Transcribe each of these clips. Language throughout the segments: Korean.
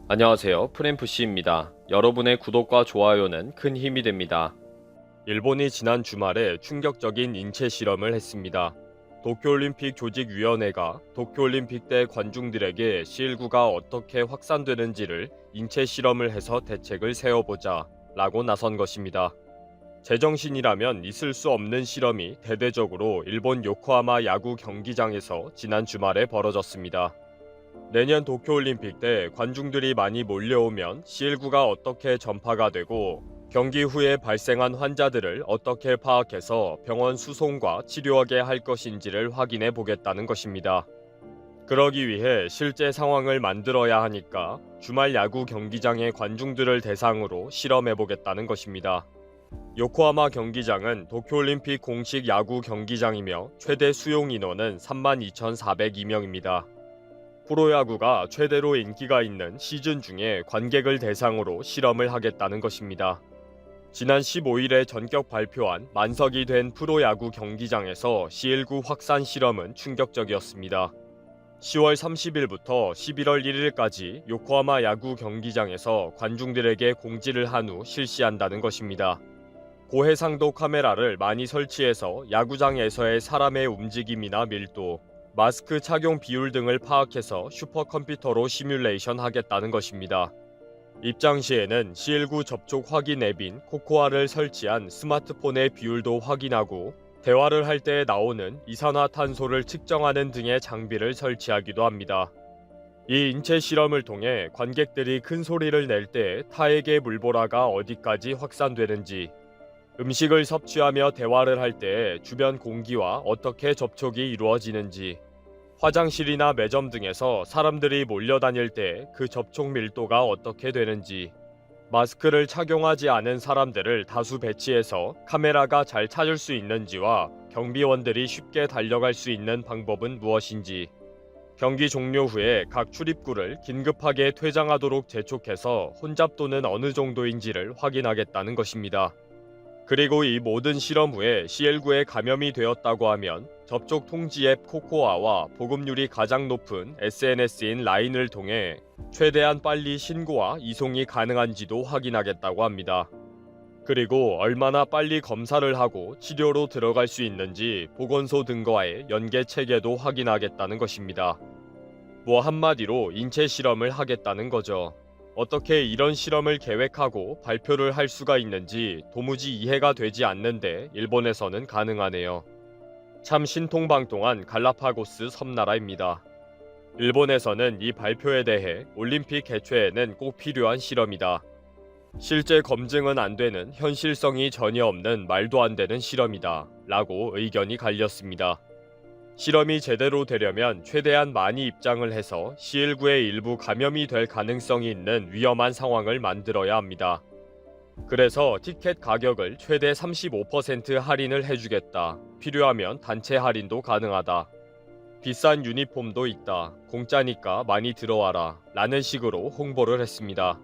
안녕하세요. 프램프씨입니다. 여러분의 구독과 좋아요는 큰 힘이 됩니다. 일본이 지난 주말에 충격적인 인체 실험을 했습니다. 도쿄올림픽 조직위원회가 도쿄올림픽 때 관중들에게 C19가 어떻게 확산되는지를 인체 실험을 해서 대책을 세워보자 라고 나선 것입니다. 제정신이라면 있을 수 없는 실험이 대대적으로 일본 요코하마 야구 경기장에서 지난 주말에 벌어졌습니다. 내년 도쿄올림픽 때 관중들이 많이 몰려오면 C19가 어떻게 전파가 되고 경기 후에 발생한 환자들을 어떻게 파악해서 병원 수송과 치료하게 할 것인지를 확인해 보겠다는 것입니다. 그러기 위해 실제 상황을 만들어야 하니까 주말 야구 경기장의 관중들을 대상으로 실험해 보겠다는 것입니다. 요코하마 경기장은 도쿄올림픽 공식 야구 경기장이며 최대 수용 인원은 32,402명입니다. 프로야구가 최대로 인기가 있는 시즌 중에 관객을 대상으로 실험을 하겠다는 것입니다. 지난 15일에 전격 발표한 만석이 된 프로야구 경기장에서 C19 확산 실험은 충격적이었습니다. 10월 30일부터 11월 1일까지 요코하마 야구 경기장에서 관중들에게 공지를 한 후 실시한다는 것입니다. 고해상도 카메라를 많이 설치해서 야구장에서의 사람의 움직임이나 밀도, 마스크 착용 비율 등을 파악해서 슈퍼컴퓨터로 시뮬레이션 하겠다는 것입니다. 입장 시에는 C19 접촉 확인 앱인 코코아를 설치한 스마트폰의 비율도 확인하고 대화를 할 때 나오는 이산화탄소를 측정하는 등의 장비를 설치하기도 합니다. 이 인체 실험을 통해 관객들이 큰 소리를 낼 때 타액의 물보라가 어디까지 확산되는지, 음식을 섭취하며 대화를 할 때 주변 공기와 어떻게 접촉이 이루어지는지, 화장실이나 매점 등에서 사람들이 몰려다닐 때 그 접촉 밀도가 어떻게 되는지, 마스크를 착용하지 않은 사람들을 다수 배치해서 카메라가 잘 찾을 수 있는지와 경비원들이 쉽게 달려갈 수 있는 방법은 무엇인지, 경기 종료 후에 각 출입구를 긴급하게 퇴장하도록 재촉해서 혼잡도는 어느 정도인지를 확인하겠다는 것입니다. 그리고 이 모든 실험 후에 C19에 감염이 되었다고 하면 접촉 통지 앱 코코아와 보급률이 가장 높은 SNS인 라인을 통해 최대한 빨리 신고와 이송이 가능한지도 확인하겠다고 합니다. 그리고 얼마나 빨리 검사를 하고 치료로 들어갈 수 있는지 보건소 등과의 연계 체계도 확인하겠다는 것입니다. 뭐 한마디로 인체 실험을 하겠다는 거죠. 어떻게 이런 실험을 계획하고 발표를 할 수가 있는지 도무지 이해가 되지 않는데 일본에서는 가능하네요. 참 신통방통한 갈라파고스 섬나라입니다. 일본에서는 이 발표에 대해 올림픽 개최에는 꼭 필요한 실험이다. 실제 검증은 안 되는 현실성이 전혀 없는 말도 안 되는 실험이다. 라고 의견이 갈렸습니다. 실험이 제대로 되려면 최대한 많이 입장을 해서 C19의 일부 감염이 될 가능성이 있는 위험한 상황을 만들어야 합니다. 그래서 티켓 가격을 최대 35% 할인을 해주겠다. 필요하면 단체 할인도 가능하다. 비싼 유니폼도 있다. 공짜니까 많이 들어와라. 라는 식으로 홍보를 했습니다.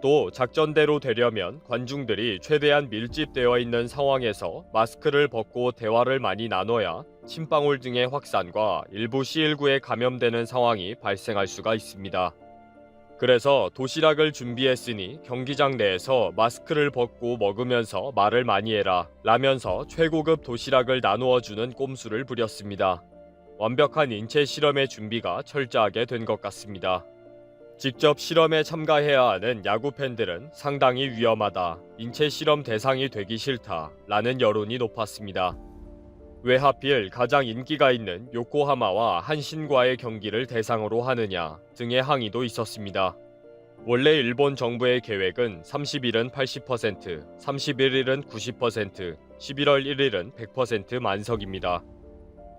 또 작전대로 되려면 관중들이 최대한 밀집되어 있는 상황에서 마스크를 벗고 대화를 많이 나눠야 침방울 등의 확산과 일부 C19에 감염되는 상황이 발생할 수가 있습니다. 그래서 도시락을 준비했으니 경기장 내에서 마스크를 벗고 먹으면서 말을 많이 해라 라면서 최고급 도시락을 나누어주는 꼼수를 부렸습니다. 완벽한 인체 실험의 준비가 철저하게 된 것 같습니다. 직접 실험에 참가해야 하는 야구 팬들은 상당히 위험하다, 인체 실험 대상이 되기 싫다 라는 여론이 높았습니다. 왜 하필 가장 인기가 있는 요코하마와 한신과의 경기를 대상으로 하느냐 등의 항의도 있었습니다. 원래 일본 정부의 계획은 30일은 80%, 31일은 90%, 11월 1일은 100% 만석입니다.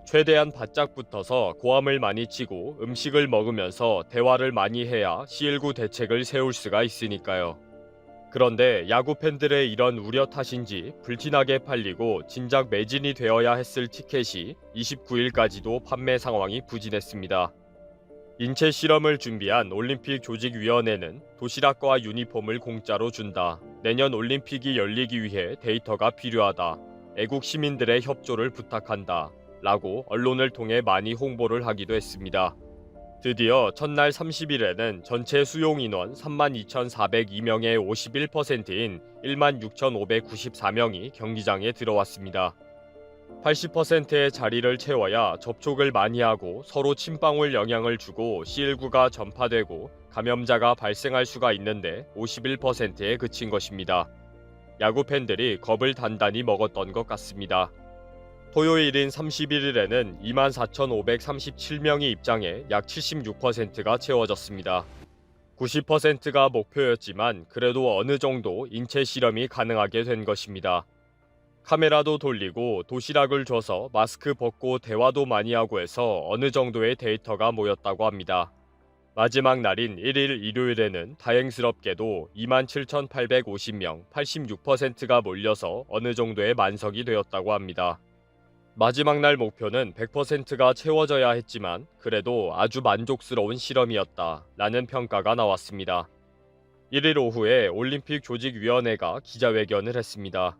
최대한 바짝 붙어서 고함을 많이 치고 음식을 먹으면서 대화를 많이 해야 C19 대책을 세울 수가 있으니까요. 그런데 야구 팬들의 이런 우려 탓인지 불티나게 팔리고 진작 매진이 되어야 했을 티켓이 29일까지도 판매 상황이 부진했습니다. 인체 실험을 준비한 올림픽 조직위원회는 도시락과 유니폼을 공짜로 준다. 내년 올림픽이 열리기 위해 데이터가 필요하다. 애국 시민들의 협조를 부탁한다. 라고 언론을 통해 많이 홍보를 하기도 했습니다. 드디어 첫날 30일에는 전체 수용 인원 32,402명의 51%인 16,594명이 경기장에 들어왔습니다. 80%의 자리를 채워야 접촉을 많이 하고 서로 침방울 영향을 주고 C19가 전파되고 감염자가 발생할 수가 있는데 51%에 그친 것입니다. 야구 팬들이 겁을 단단히 먹었던 것 같습니다. 토요일인 31일에는 24,537명이 입장해 약 76%가 채워졌습니다. 90%가 목표였지만 그래도 어느 정도 인체 실험이 가능하게 된 것입니다. 카메라도 돌리고 도시락을 줘서 마스크 벗고 대화도 많이 하고 해서 어느 정도의 데이터가 모였다고 합니다. 마지막 날인 1일 일요일에는 다행스럽게도 27,850명, 86%가 몰려서 어느 정도의 만석이 되었다고 합니다. 마지막 날 목표는 100%가 채워져야 했지만 그래도 아주 만족스러운 실험이었다 라는 평가가 나왔습니다. 1일 오후에 올림픽 조직위원회가 기자회견을 했습니다.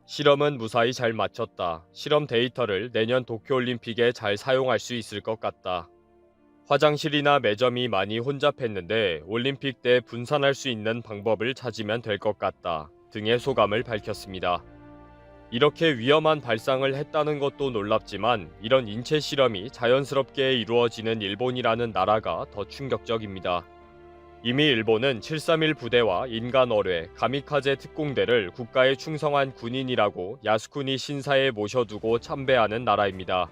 실험은 무사히 잘 마쳤다. 실험 데이터를 내년 도쿄올림픽에 잘 사용할 수 있을 것 같다. 화장실이나 매점이 많이 혼잡했는데 올림픽 때 분산할 수 있는 방법을 찾으면 될 것 같다 등의 소감을 밝혔습니다. 이렇게 위험한 발상을 했다는 것도 놀랍지만 이런 인체 실험이 자연스럽게 이루어지는 일본이라는 나라가 더 충격적입니다. 이미 일본은 731 부대와 인간 어뢰, 가미카제 특공대를 국가에 충성한 군인이라고 야스쿠니 신사에 모셔두고 참배하는 나라입니다.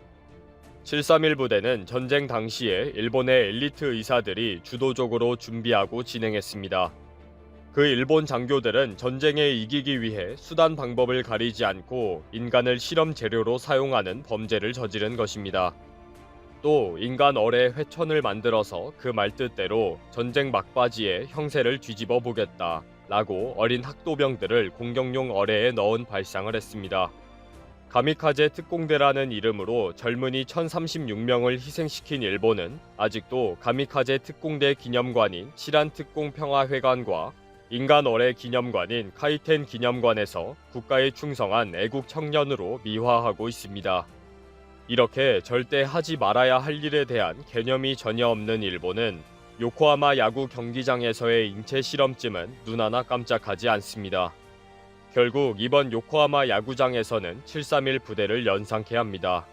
731 부대는 전쟁 당시에 일본의 엘리트 의사들이 주도적으로 준비하고 진행했습니다. 그 일본 장교들은 전쟁에 이기기 위해 수단 방법을 가리지 않고 인간을 실험 재료로 사용하는 범죄를 저지른 것입니다. 또 인간 어뢰 회천을 만들어서 그 말뜻대로 전쟁 막바지에 형세를 뒤집어 보겠다 라고 어린 학도병들을 공격용 어뢰에 넣은 발상을 했습니다. 가미카제 특공대라는 이름으로 젊은이 1036명을 희생시킨 일본은 아직도 가미카제 특공대 기념관인 칠안특공평화회관과 인간 어뢰 기념관인 카이텐 기념관에서 국가에 충성한 애국 청년으로 미화하고 있습니다. 이렇게 절대 하지 말아야 할 일에 대한 개념이 전혀 없는 일본은 요코하마 야구 경기장에서의 인체 실험쯤은 눈 하나 깜짝하지 않습니다. 결국 이번 요코하마 야구장에서는 731 부대를 연상케 합니다.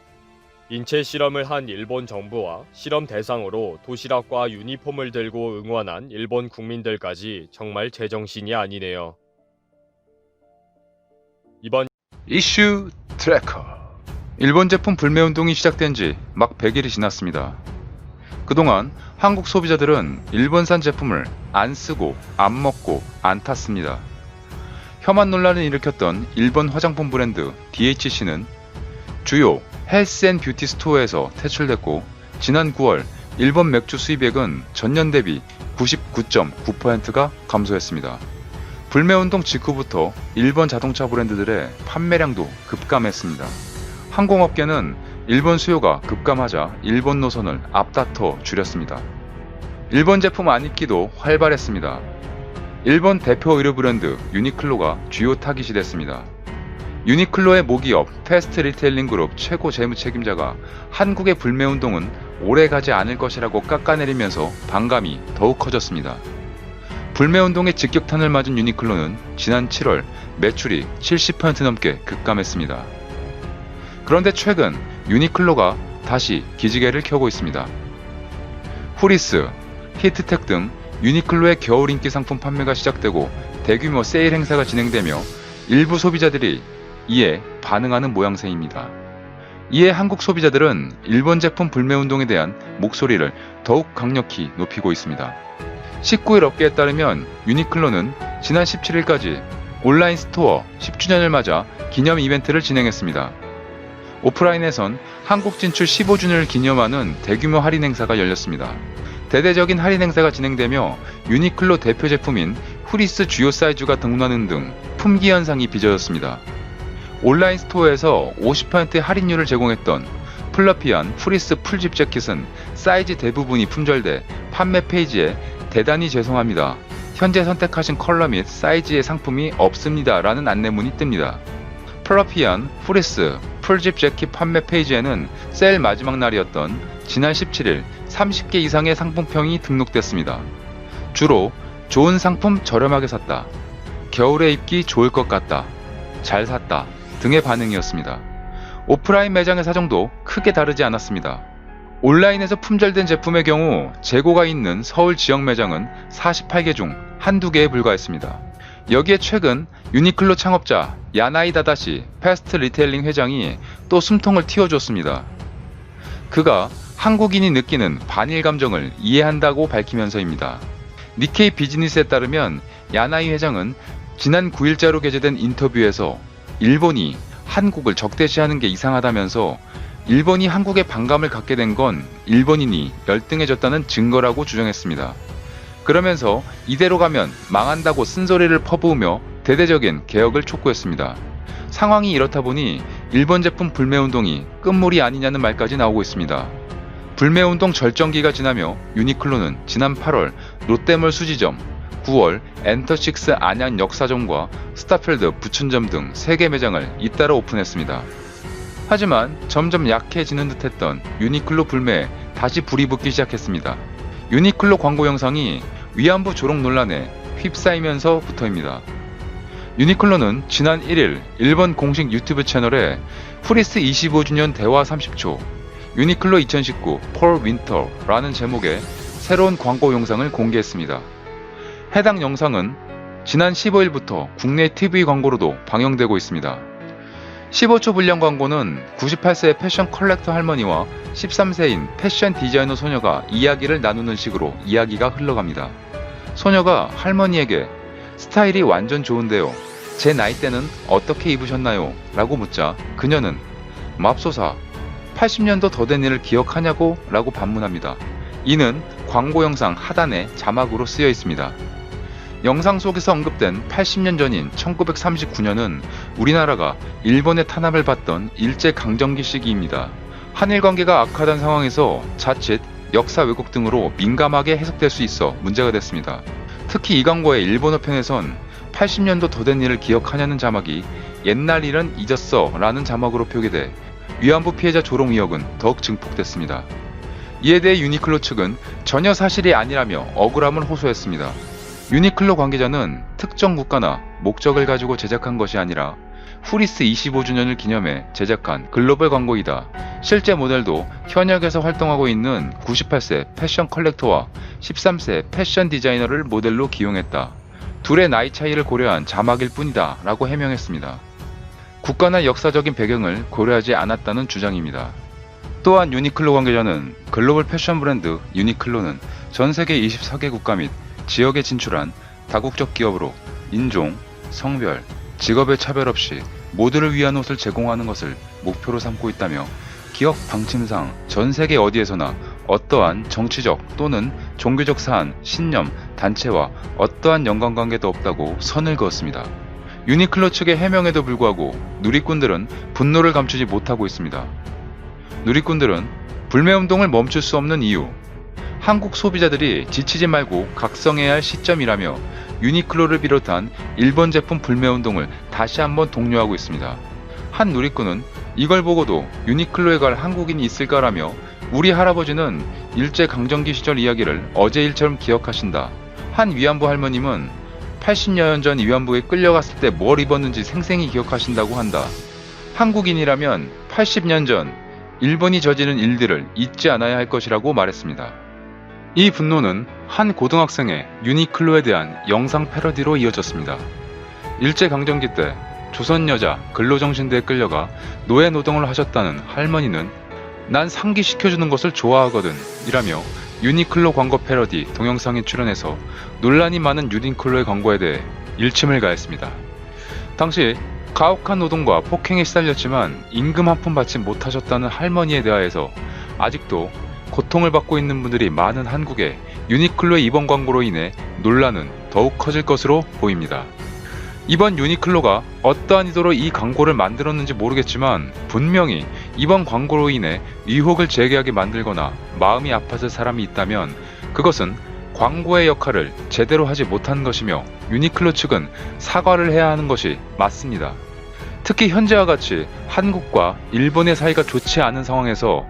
인체 실험을 한 일본 정부와 실험 대상으로 도시락과 유니폼을 들고 응원한 일본 국민들까지 정말 제정신이 아니네요. 이번 이슈 트래커. 일본 제품 불매운동이 시작된 지 막 100일이 지났습니다. 그동안 한국 소비자들은 일본산 제품을 안 쓰고 안 먹고 안 탔습니다. 혐한 논란을 일으켰던 일본 화장품 브랜드 DHC는 주요 헬스앤뷰티 스토어에서 퇴출됐고 지난 9월 일본 맥주 수입액은 전년 대비 99.9%가 감소했습니다. 불매운동 직후부터 일본 자동차 브랜드들의 판매량도 급감했습니다. 항공업계는 일본 수요가 급감하자 일본 노선을 앞다퉈 줄였습니다. 일본 제품 안 입기도 활발했습니다. 일본 대표 의류 브랜드 유니클로가 주요 타깃이 됐습니다. 유니클로의 모기업 패스트 리테일링 그룹 최고 재무 책임자가 한국의 불매운동은 오래가지 않을 것이라고 깎아내리면서 반감이 더욱 커졌습니다. 불매운동의 직격탄을 맞은 유니클로는 지난 7월 매출이 70% 넘게 급감했습니다. 그런데 최근 유니클로가 다시 기지개를 켜고 있습니다. 후리스, 히트텍 등 유니클로의 겨울 인기 상품 판매가 시작되고 대규모 세일 행사가 진행되며 일부 소비자들이 이에 반응하는 모양새입니다. 이에 한국 소비자들은 일본 제품 불매운동에 대한 목소리를 더욱 강력히 높이고 있습니다. 19일 업계에 따르면 유니클로는 지난 17일까지 온라인 스토어 10주년을 맞아 기념 이벤트를 진행했습니다. 오프라인에선 한국 진출 15주년을 기념하는 대규모 할인 행사가 열렸습니다. 대대적인 할인 행사가 진행되며 유니클로 대표 제품인 후리스 주요 사이즈가 등록하는 등 품귀 현상이 빚어졌습니다. 온라인 스토어에서 50%의 할인율을 제공했던 플러피한 후리스 풀집 재킷은 사이즈 대부분이 품절돼 판매 페이지에 대단히 죄송합니다. 현재 선택하신 컬러 및 사이즈의 상품이 없습니다. 라는 안내문이 뜹니다. 플러피한 후리스 풀집 재킷 판매 페이지에는 세일 마지막 날이었던 지난 17일 30개 이상의 상품평이 등록됐습니다. 주로 좋은 상품 저렴하게 샀다, 겨울에 입기 좋을 것 같다, 잘 샀다 등의 반응이었습니다. 오프라인 매장의 사정도 크게 다르지 않았습니다. 온라인에서 품절된 제품의 경우 재고가 있는 서울 지역 매장은 48개 중 한두 개에 불과했습니다. 여기에 최근 유니클로 창업자 야나이 다다시 패스트 리테일링 회장이 또 숨통을 틔워줬습니다. 그가 한국인이 느끼는 반일 감정을 이해한다고 밝히면서입니다. 니케이 비즈니스에 따르면 야나이 회장은 지난 9일자로 게재된 인터뷰에서 일본이 한국을 적대시하는 게 이상하다면서 일본이 한국에 반감을 갖게 된 건 일본인이 열등해졌다는 증거라고 주장했습니다. 그러면서 이대로 가면 망한다고 쓴소리를 퍼부으며 대대적인 개혁을 촉구했습니다. 상황이 이렇다 보니 일본 제품 불매운동이 끝물이 아니냐는 말까지 나오고 있습니다. 불매운동 절정기가 지나며 유니클로는 지난 8월 롯데몰 수지점, 9월 엔터식스 안양 역사점과 스타필드 부춘점 등 3개 매장을 잇따라 오픈했습니다. 하지만 점점 약해지는 듯했던 유니클로 불매에 다시 불이 붙기 시작했습니다. 유니클로 광고 영상이 위안부 조롱 논란에 휩싸이면서부터입니다. 유니클로는 지난 1일 일본 공식 유튜브 채널에 후리스 25주년 대화 30초 유니클로 2019 폴 윈터라는 제목의 새로운 광고 영상을 공개했습니다. 해당 영상은 지난 15일부터 국내 TV 광고로도 방영되고 있습니다. 15초 분량 광고는 98세의 패션 컬렉터 할머니와 13세인 패션 디자이너 소녀가 이야기를 나누는 식으로 이야기가 흘러갑니다. 소녀가 할머니에게 스타일이 완전 좋은데요. 제 나이 때는 어떻게 입으셨나요? 라고 묻자 그녀는 맙소사 80년도 더 된 일을 기억하냐고? 라고 반문합니다. 이는 광고 영상 하단에 자막으로 쓰여 있습니다. 영상 속에서 언급된 80년 전인 1939년은 우리나라가 일본의 탄압을 받던 일제강점기 시기입니다. 한일 관계가 악화된 상황에서 자칫 역사 왜곡 등으로 민감하게 해석될 수 있어 문제가 됐습니다. 특히 이 광고의 일본어 편에선 80년도 더 된 일을 기억하냐는 자막이 옛날 일은 잊었어 라는 자막으로 표기돼 위안부 피해자 조롱 의혹은 더욱 증폭됐습니다. 이에 대해 유니클로 측은 전혀 사실이 아니라며 억울함을 호소했습니다. 유니클로 관계자는 특정 국가나 목적을 가지고 제작한 것이 아니라 후리스 25주년을 기념해 제작한 글로벌 광고이다. 실제 모델도 현역에서 활동하고 있는 98세 패션 컬렉터와 13세 패션 디자이너를 모델로 기용했다. 둘의 나이 차이를 고려한 자막일 뿐이다 라고 해명했습니다. 국가나 역사적인 배경을 고려하지 않았다는 주장입니다. 또한 유니클로 관계자는 글로벌 패션 브랜드 유니클로는 전 세계 24개 국가 및 지역에 진출한 다국적 기업으로 인종, 성별, 직업의 차별 없이 모두를 위한 옷을 제공하는 것을 목표로 삼고 있다며 기업 방침상 전 세계 어디에서나 어떠한 정치적 또는 종교적 사안, 신념, 단체와 어떠한 연관관계도 없다고 선을 그었습니다. 유니클로 측의 해명에도 불구하고 누리꾼들은 분노를 감추지 못하고 있습니다. 누리꾼들은 불매운동을 멈출 수 없는 이유, 한국 소비자들이 지치지 말고 각성해야 할 시점이라며 유니클로를 비롯한 일본 제품 불매운동을 다시 한번 독려하고 있습니다. 한 누리꾼은 이걸 보고도 유니클로에 갈 한국인이 있을까라며 우리 할아버지는 일제강점기 시절 이야기를 어제 일처럼 기억하신다. 한 위안부 할머님은 80년 전 위안부에 끌려갔을 때 뭘 입었는지 생생히 기억하신다고 한다. 한국인이라면 80년 전 일본이 저지른 일들을 잊지 않아야 할 것이라고 말했습니다. 이 분노는 한 고등학생의 유니클로에 대한 영상 패러디로 이어졌습니다. 일제강점기 때 조선 여자 근로정신대에 끌려가 노예 노동을 하셨다는 할머니는 난 상기시켜주는 것을 좋아하거든 이라며 유니클로 광고 패러디 동영상에 출연해서 논란이 많은 유니클로의 광고에 대해 일침을 가했습니다. 당시 가혹한 노동과 폭행에 시달렸지만 임금 한 푼 받지 못하셨다는 할머니에 대하여서 아직도 고통을 받고 있는 분들이 많은 한국에 유니클로의 이번 광고로 인해 논란은 더욱 커질 것으로 보입니다. 이번 유니클로가 어떠한 의도로 이 광고를 만들었는지 모르겠지만 분명히 이번 광고로 인해 의혹을 제기하게 만들거나 마음이 아팠을 사람이 있다면 그것은 광고의 역할을 제대로 하지 못한 것이며 유니클로 측은 사과를 해야 하는 것이 맞습니다. 특히 현재와 같이 한국과 일본의 사이가 좋지 않은 상황에서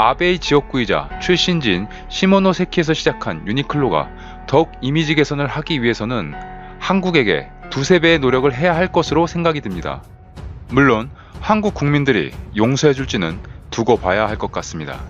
아베이 지역구이자 출신지인 시모노세키에서 시작한 유니클로가 더욱 이미지 개선을 하기 위해서는 한국에게 두세 배의 노력을 해야 할 것으로 생각이 듭니다. 물론 한국 국민들이 용서해줄지는 두고 봐야 할 것 같습니다.